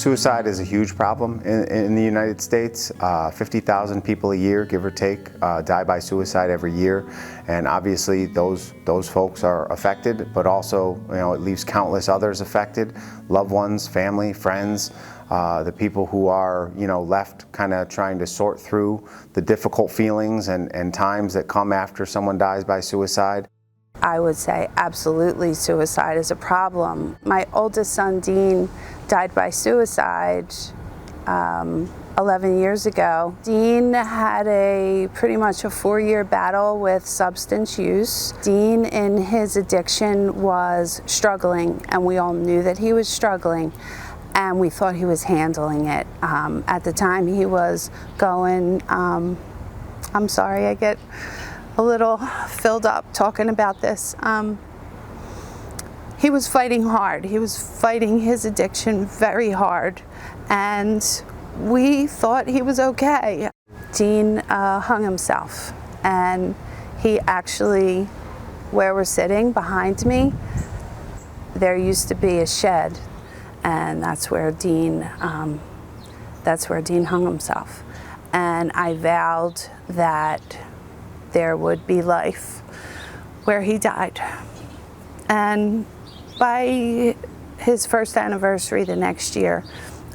Suicide is a huge problem in the United States. 50,000 people a year, give or take, die by suicide every year. And obviously those folks are affected, but also, it leaves countless others affected. Loved ones, family, friends, the people who are, left kind of trying to sort through the difficult feelings and times that come after someone dies by suicide. I would say absolutely suicide is a problem. My oldest son, Dean, died by suicide 11 years ago. Dean had pretty much a 4-year battle with substance use. Dean, in his addiction, was struggling, and we all knew that he was struggling, and we thought he was handling it. At the time he was going, I'm sorry, I get a little filled up talking about this. He was fighting hard. He was fighting his addiction very hard, and we thought he was okay. Dean hung himself, and he actually, where we're sitting behind me, there used to be a shed, and that's where Dean hung himself. And I vowed that there would be life where he died. And by his first anniversary the next year,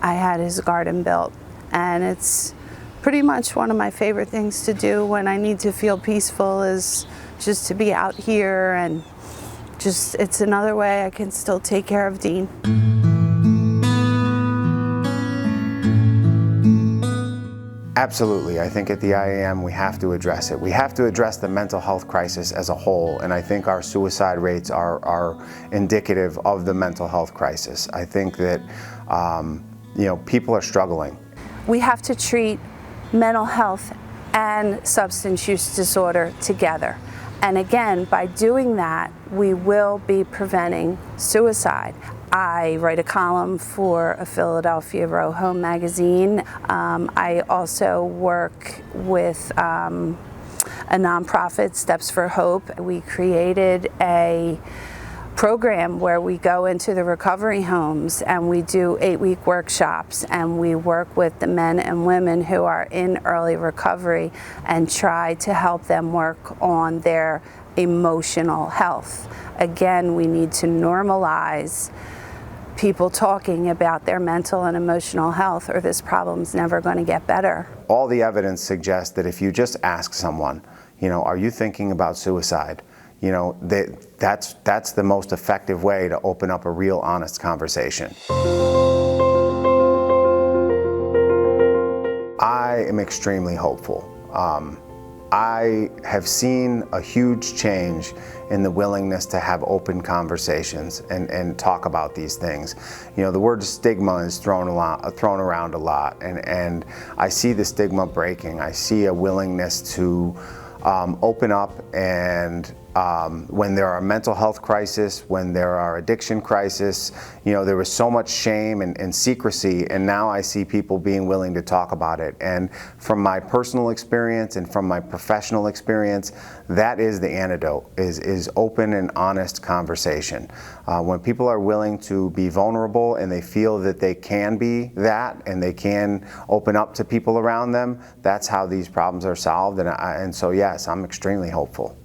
I had his garden built. And it's pretty much one of my favorite things to do when I need to feel peaceful, is just to be out here, and it's another way I can still take care of Dean. Absolutely. I think at the IAM we have to address it. We have to address the mental health crisis as a whole, and I think our suicide rates are indicative of the mental health crisis. I think that people are struggling. We have to treat mental health and substance use disorder together. And again, by doing that, we will be preventing suicide. I write a column for a Philadelphia Row Home magazine. I also work with a nonprofit, Steps for Hope. We created a program where we go into the recovery homes and we do 8-week workshops, and we work with the men and women who are in early recovery and try to help them work on their emotional health. Again, we need to normalize people talking about their mental and emotional health, or this problem's never going to get better. All the evidence suggests that if you just ask someone, are you thinking about suicide? That's the most effective way to open up a real, honest conversation. I am extremely hopeful. I have seen a huge change in the willingness to have open conversations and talk about these things. The word stigma is thrown around a lot, and I see the stigma breaking. I see a willingness to open up, and when there are mental health crises, when there are addiction crises, there was so much shame and secrecy, and now I see people being willing to talk about it. And from my personal experience and from my professional experience, that is the antidote, is open and honest conversation. When people are willing to be vulnerable and they feel that they can be that and they can open up to people around them, that's how these problems are solved. And so yes, I'm extremely hopeful.